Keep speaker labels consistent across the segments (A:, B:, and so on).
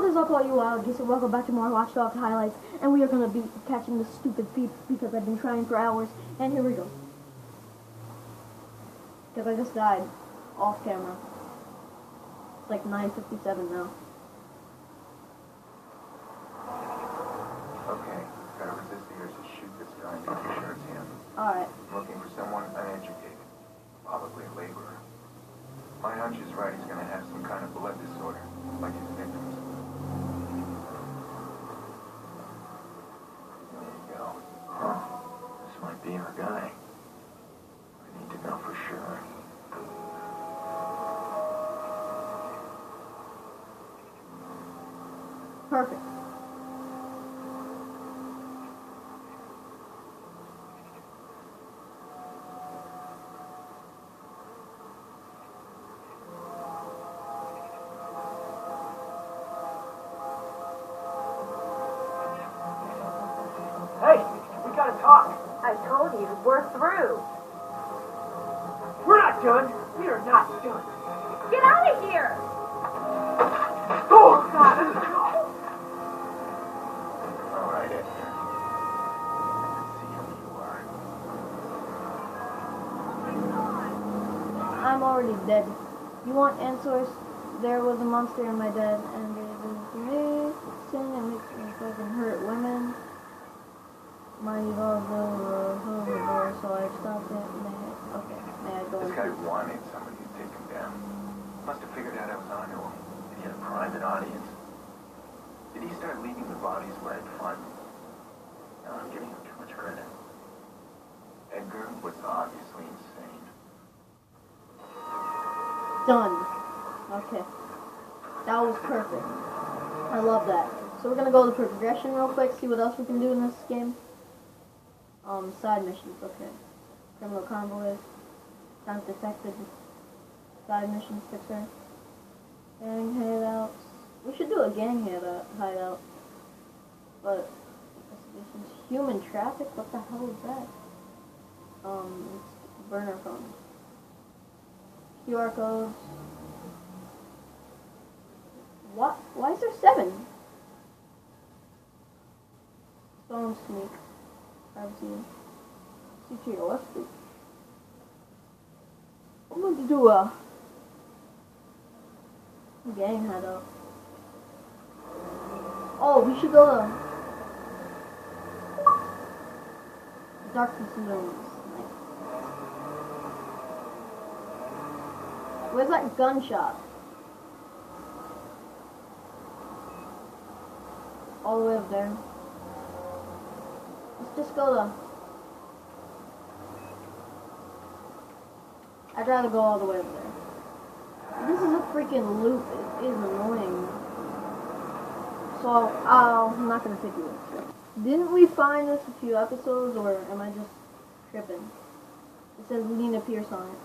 A: is up, all you wild geese, and welcome back to more Watch Dogs highlights. And we are going to be catching this stupid thief because I've been trying for hours. And here we go. Because I just died off camera. It's like 9:57 now.
B: Okay, gotta resist the urge to shoot this guy and make sure it's him.
A: Alright.
B: I'm looking for someone uneducated, probably a laborer. My hunch is right, he's gonna have some kind of blood disorder, like his victims. There you go. Huh. This might be our guy. I need to know for sure.
A: Perfect.
C: Hey, we gotta talk.
D: I told you, we're through.
C: We're not done. We are not done.
D: Get out of here!
C: Oh, God.
B: All right, Edgar. Let's see who you are.
A: I'm already dead. You want answers? There was a monster in my bed, and it was me. Sin and makes me fucking hurt women. My love over, so I stopped it. Okay, may I go?
B: This guy wanted somebody to take him down. Must have figured out I was onto him. And he had a private audience. Did he start leaving the bodies where I'd find them? No, I'm giving him too much credit. Edgar was obviously insane.
A: Done. Okay. That was perfect. I love that. So we're gonna go to the progression real quick, see what else we can do in this game. Side missions, okay. Criminal convoys, crime detected, side missions fixer, gang hideouts. We should do a gang hideout. But investigations, human traffic. What the hell is that? Burner phones, QR codes. What? Why is there 7? Phone sneak. Privacy. CTOS. I'm going to do a gang hideout. Oh, we should go to Darkness Zones. Where's that gun shop? All the way up there. Let's just go to... I'd rather go all the way up there. This is a freaking loop. It is annoying. So, I'm not gonna take you with. Didn't we find this a few episodes, or am I just tripping? It says Lena Pierce on it.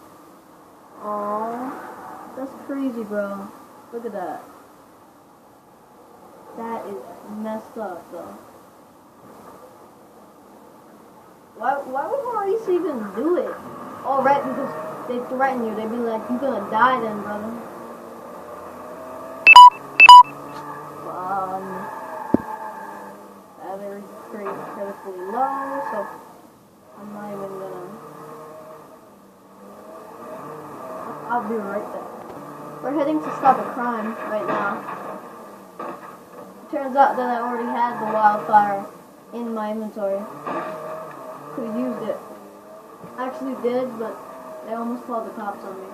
A: Aww. That's crazy, bro. Look at that. That is messed up, though. Why would Maurice even do it? Oh, right, because they threaten you. They'd be like, you're gonna die then, brother. Battery critically low, so I'm not even gonna... I'll be right there. We're heading to stop a crime right now. Turns out that I already had the wildfire in my inventory. Could have used it. I actually did, but they almost called the cops on me.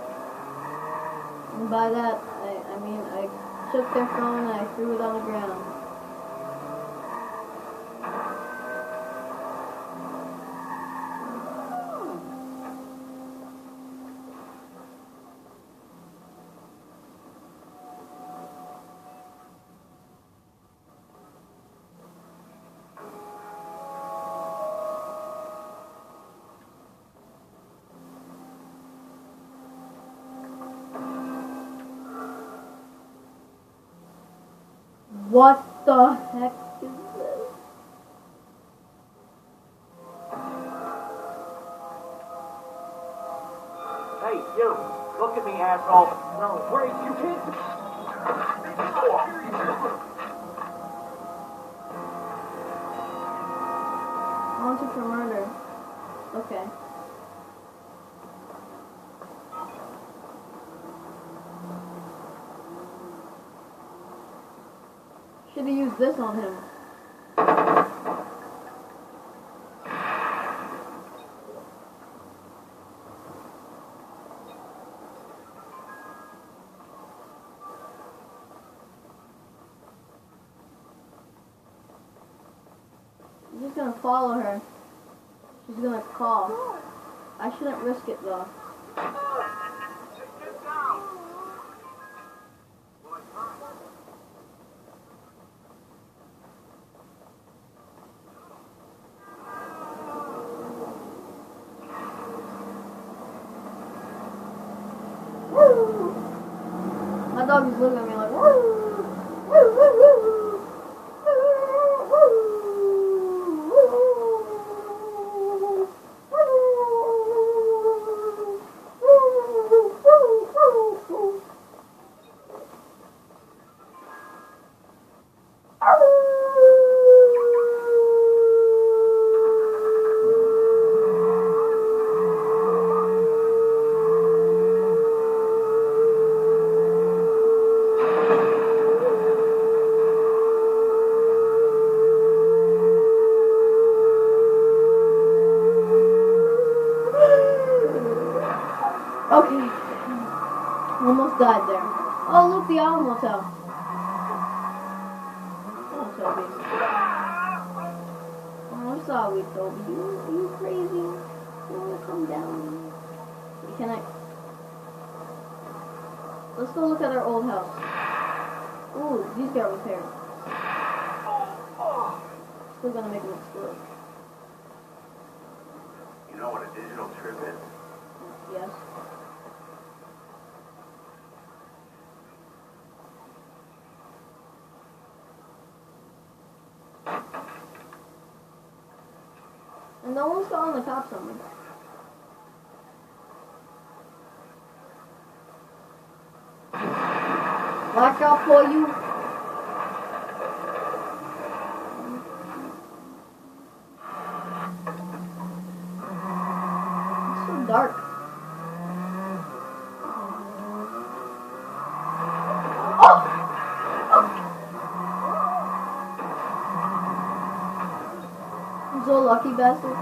A: And by that, I mean I took their phone and I threw it on the ground. What the heck is this?
C: Hey, you. Look at me, asshole. No, wait, you can't.
A: for murder. Okay. Should have used this on him. I'm just gonna follow her. She's gonna call. I shouldn't risk it though. Woo! My dog is looking at me like, woo! Woo, woo, woo! Okay. Almost died there. Oh, look, the Alamo Motel. Oh, I'm sorry, Toby. Are you crazy? You wanna come down? Can I? Let's go look at our old house. Ooh, these got repaired. Still gonna make them explode.
B: You know what a digital trip is?
A: Yes. And no one's calling the cops on me. Watch out for you. It's so dark. I'm so lucky, bastard.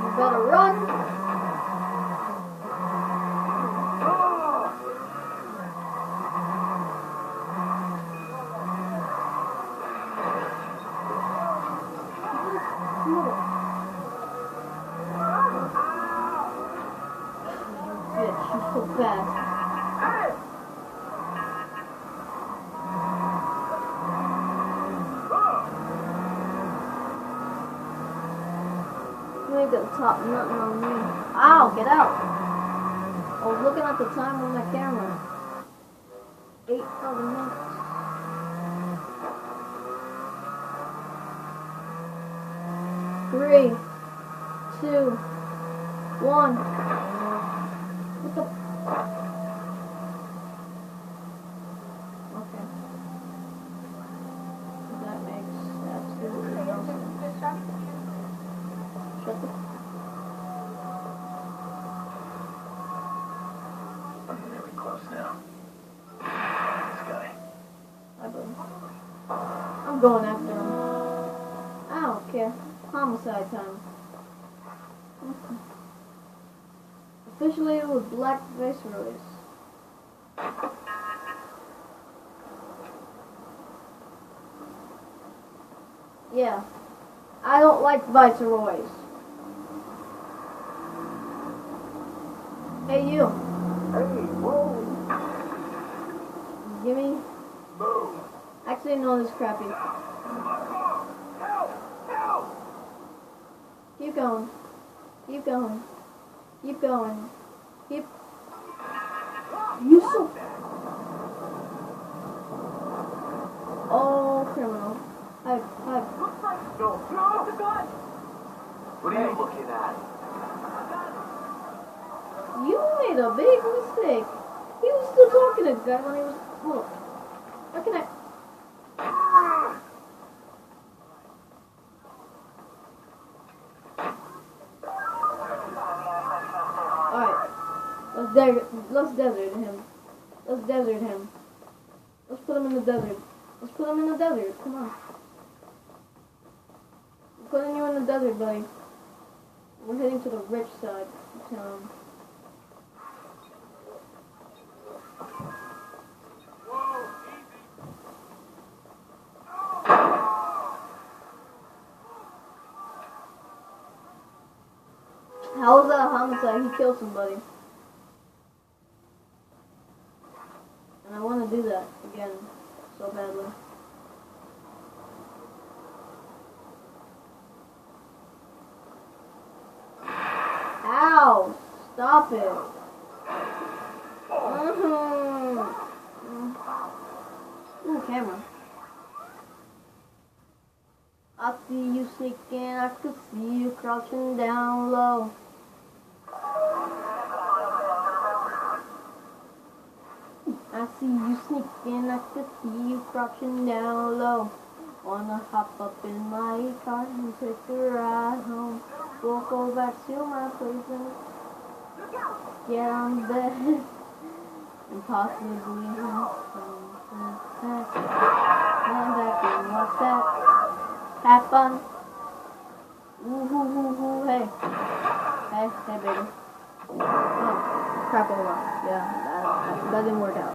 A: You better run. Shit, she's so fast. You ain't gonna top nothing on me. Ow, get out. I was looking at the time on my camera. 8 fucking minutes. Three, 2, 1. What the? Okay. That makes absolutely no sense. Shut the.
B: I'm really close now. This guy.
A: I believe. I'm going after him. I don't care. Homicide time. Okay. Officially with Black Viceroys. Yeah. I don't like Viceroys. Hey you.
C: Hey, whoa!
A: Gimme.
C: Move!
A: Actually no, this is crappy.
C: Help! Help!
A: Keep going. Keep going. Keep going. Keep. You so. Oh, criminal.
C: No, no! The gun! What are you looking at?
A: made a big mistake. He was still talking to the guy when he was... Look. How can I... Alright. Let's desert him. Let's desert him. Let's put him in the desert. Let's put him in the desert. Come on. I'm putting you in the desert, buddy. We're heading to the rich side of town. How was that a homicide? He killed somebody. And I want to do that again so badly. Ow! Stop it. Ooh, camera. I see you sneaking, I could see you crouching down low. I see you sneaking, I could see you crouching down low. Wanna hop up in my car and take a ride home. We'll go back to my place and get on bed and possibly have something back. And back in what's that? Have fun. Ooh, hoo, hoo, hoo, hey. Hey, baby. Oh, crap over. Yeah, that didn't work out.